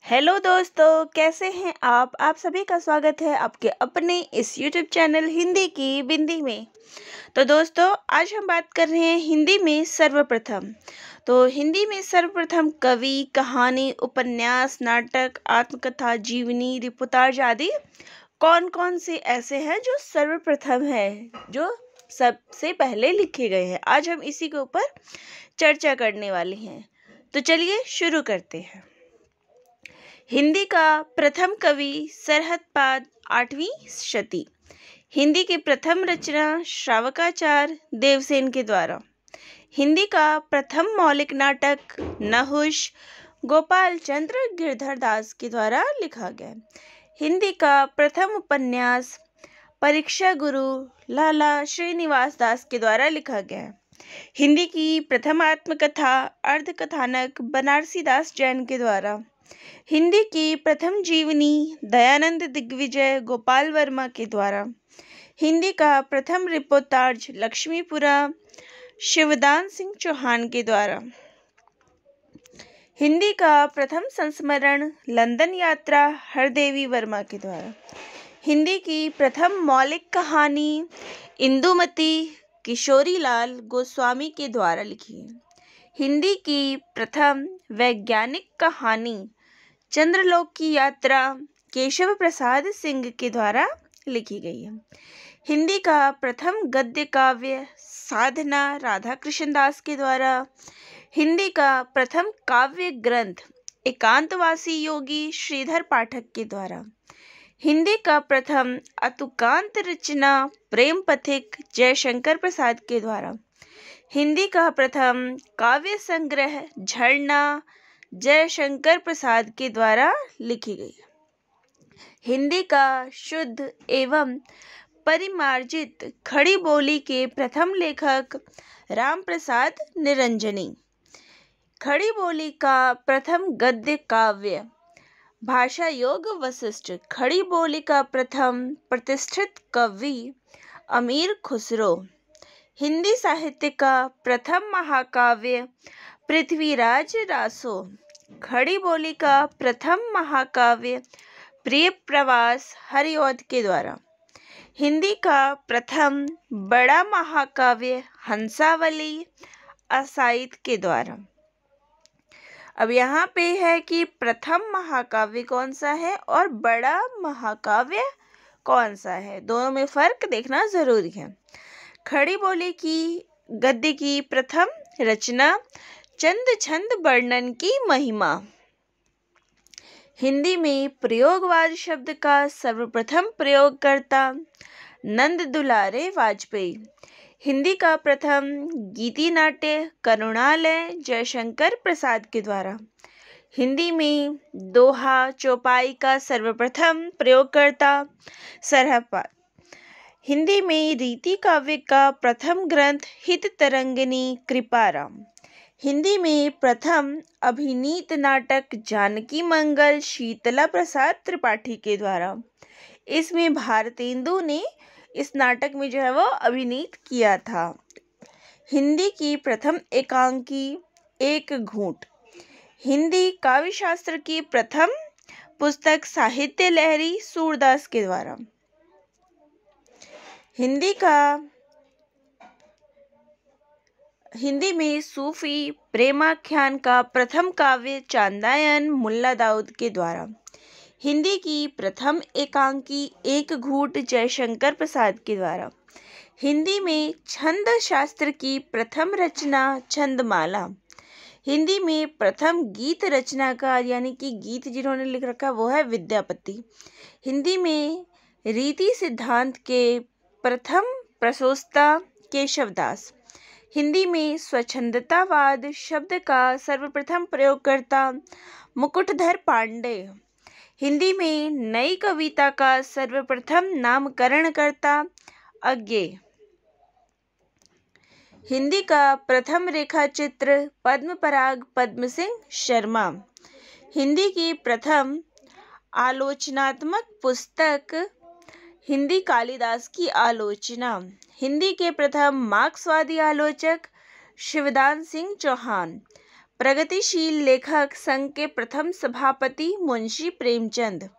Hello दोस्तों, कैसे हैं आप सभी का स्वागत है आपके अपने इस यूट्यूब चैनल हिंदी की बिंदी में। तो दोस्तों, आज हम बात कर रहे हैं हिंदी में सर्वप्रथम। तो हिंदी में सर्वप्रथम कवि, कहानी, उपन्यास, नाटक, आत्मकथा, जीवनी, रिपोर्टाज आदि कौन कौन से ऐसे हैं जो सर्वप्रथम है, जो सबसे पहले लिखे गए हैं। आज हम इसी के ऊपर चर्चा करने वाले हैं। तो चलिए शुरू करते हैं। हिंदी का प्रथम कवि सरहदपाद 8वीं शती। हिंदी की प्रथम रचना श्रावकाचार्य देवसेन के द्वारा। हिंदी का प्रथम मौलिक नाटक नहुष गोपाल चंद्र गिरधर दास के द्वारा लिखा गया। हिंदी का प्रथम उपन्यास परीक्षा गुरु लाला श्रीनिवास दास के द्वारा लिखा गया। हिंदी की प्रथम आत्मकथा अर्धकथानक बनारसी दास जैन के द्वारा। हिंदी की प्रथम जीवनी दयानंद दिग्विजय गोपाल वर्मा के द्वारा। हिंदी का प्रथम रिपोर्टाज लक्ष्मीपुरा शिवदान सिंह चौहान के द्वारा। हिंदी का प्रथम संस्मरण लंदन यात्रा हरदेवी वर्मा के द्वारा। हिंदी की प्रथम मौलिक कहानी इंदुमती किशोरीलाल गोस्वामी के द्वारा लिखी है। हिंदी की प्रथम वैज्ञानिक कहानी चंद्रलोक की यात्रा केशव प्रसाद सिंह के द्वारा लिखी गई है। हिंदी का प्रथम गद्य काव्य साधना राधा कृष्ण दास के द्वारा। हिंदी का प्रथम काव्य ग्रंथ एकांतवासी योगी श्रीधर पाठक के द्वारा। हिंदी का प्रथम अतुकांत रचना प्रेम पथिक जयशंकर प्रसाद के द्वारा। हिंदी का प्रथम काव्य संग्रह झरना जयशंकर प्रसाद के द्वारा लिखी गई। हिंदी का शुद्ध एवं परिमार्जित खड़ी बोली के प्रथम लेखक राम प्रसाद निरंजनी। खड़ी बोली का प्रथम गद्य काव्य भाषा योग वशिष्ठ। खड़ी बोली का प्रथम प्रतिष्ठित कवि अमीर खुसरो। हिंदी साहित्य का प्रथम महाकाव्य पृथ्वीराज रासो। खड़ी बोली का प्रथम महाकाव्य प्रिय प्रवास हरिऔध के द्वारा। हिंदी का प्रथम बड़ा महाकाव्य हंसावली असाइद के द्वारा। अब यहाँ पे है कि प्रथम महाकाव्य कौन सा है और बड़ा महाकाव्य कौन सा है, दोनों में फर्क देखना जरूरी है। खड़ी बोली की गद्य की प्रथम रचना चंद छंद वर्णन की महिमा। हिंदी में प्रयोगवाद शब्द का सर्वप्रथम प्रयोगकर्ता नंद दुलारे वाजपेयी। हिंदी का प्रथम गीति नाट्य करुणालय जयशंकर प्रसाद के द्वारा। हिंदी में दोहा चौपाई का सर्वप्रथम प्रयोगकर्ता सरहदपाद। हिंदी में रीति काव्य का प्रथम ग्रंथ हित तरंगिनी कृपाराम। हिंदी में प्रथम अभिनीत नाटक जानकी मंगल शीतला प्रसाद त्रिपाठी के द्वारा। इसमें भारतेंदु ने इस नाटक में जो है वो अभिनीत किया था। हिंदी की प्रथम एकांकी एक घूंट। हिंदी काव्य शास्त्र की प्रथम पुस्तक साहित्य लहरी सूरदास के द्वारा। हिंदी में सूफी प्रेमाख्यान का प्रथम काव्य चांदायन मुल्ला दाऊद के द्वारा। हिंदी की प्रथम एकांकी एक घूंट जयशंकर प्रसाद के द्वारा। हिंदी में छंद शास्त्र की प्रथम रचना छंदमाला। हिंदी में प्रथम गीत रचनाकार यानी कि गीत जिन्होंने लिख रखा वो है विद्यापति। हिंदी में रीति सिद्धांत के प्रथम प्रशोस्ता केशवदास। हिंदी में स्वच्छंदतावाद शब्द का सर्वप्रथम प्रयोगकर्ता मुकुटधर पांडे। हिंदी में नई कविता का सर्वप्रथम नामकरणकर्ता अज्ञेय। हिंदी का प्रथम रेखा चित्र पद्मपराग पद्म सिंह शर्मा। हिंदी की प्रथम आलोचनात्मक पुस्तक हिंदी कालिदास की आलोचना। हिंदी के प्रथम मार्क्सवादी आलोचक शिवदान सिंह चौहान। प्रगतिशील लेखक संघ के प्रथम सभापति मुंशी प्रेमचंद।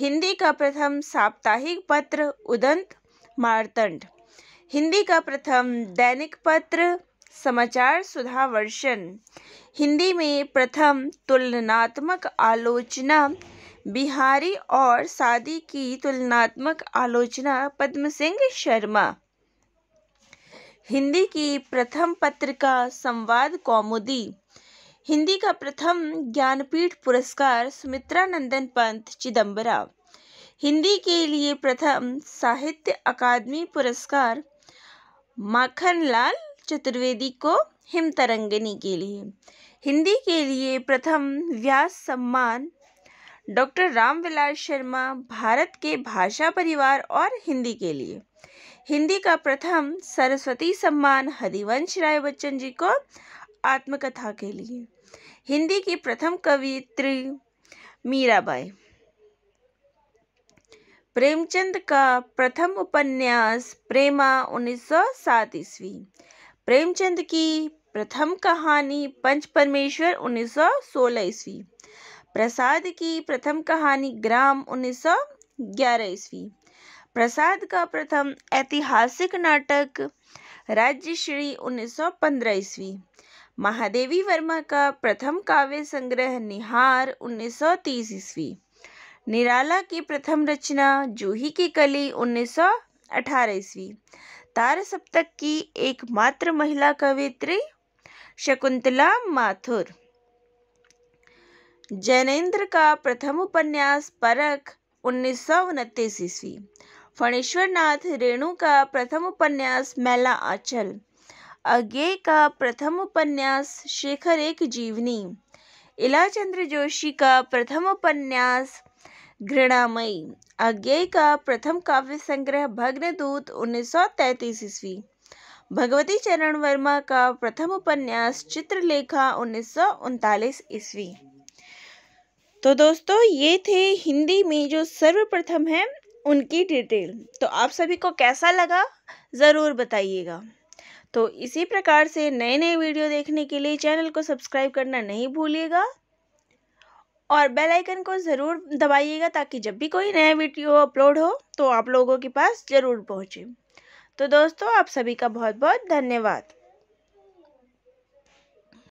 हिंदी का प्रथम साप्ताहिक पत्र उदंत मार्तंड। हिंदी का प्रथम दैनिक पत्र समाचार सुधा वर्षन। हिंदी में प्रथम तुलनात्मक आलोचना बिहारी और सादी की तुलनात्मक आलोचना पद्म सिंह शर्मा। हिंदी की प्रथम पत्रिका संवाद कौमुदी। हिंदी का प्रथम ज्ञानपीठ पुरस्कार सुमित्रा नंदन पंत चिदम्बरा। हिंदी के लिए प्रथम साहित्य अकादमी पुरस्कार माखनलाल चतुर्वेदी को हिमतरंगिणी के लिए। हिंदी के लिए प्रथम व्यास सम्मान डॉक्टर रामविलास शर्मा भारत के भाषा परिवार और हिंदी के लिए। हिंदी का प्रथम सरस्वती सम्मान हरिवंश राय बच्चन जी को आत्मकथा के लिए। हिंदी की प्रथम कवयित्री मीराबाई। प्रेमचंद का प्रथम उपन्यास प्रेमा 1907 ईस्वी। प्रेमचंद की प्रथम कहानी पंच परमेश्वर 1916 ईस्वी। प्रसाद की प्रथम कहानी ग्राम 1911 ईस्वी। प्रसाद का प्रथम ऐतिहासिक नाटक राज्यश्री 1915 ईस्वी। महादेवी वर्मा का प्रथम काव्य संग्रह निहार 1930 ईस्वी। निराला की प्रथम रचना जूही की कली 1918 ईस्वी। तार सप्तक की एकमात्र महिला कवयित्री शकुंतला माथुर। जैनेन्द्र का प्रथम उपन्यास परख 1929 ईस्वी। फणेश्वर नाथ रेणु का प्रथम उपन्यास मैला आंचल। अज्ञेय का प्रथम उपन्यास शेखर एक जीवनी। इलाचंद्र जोशी का प्रथम उपन्यास घृणामयी। अज्ञेय का प्रथम काव्य संग्रह भग्नदूत 1933 ईस्वी। भगवती चरण वर्मा का प्रथम उपन्यास चित्रलेखा 1939 ईस्वी। तो दोस्तों ये थे हिंदी में जो सर्वप्रथम है उनकी डिटेल। तो आप सभी को कैसा लगा ज़रूर बताइएगा। तो इसी प्रकार से नए नए वीडियो देखने के लिए चैनल को सब्सक्राइब करना नहीं भूलिएगा और बेल आइकन को ज़रूर दबाइएगा ताकि जब भी कोई नया वीडियो अपलोड हो तो आप लोगों के पास ज़रूर पहुँचे। तो दोस्तों आप सभी का बहुत बहुत धन्यवाद।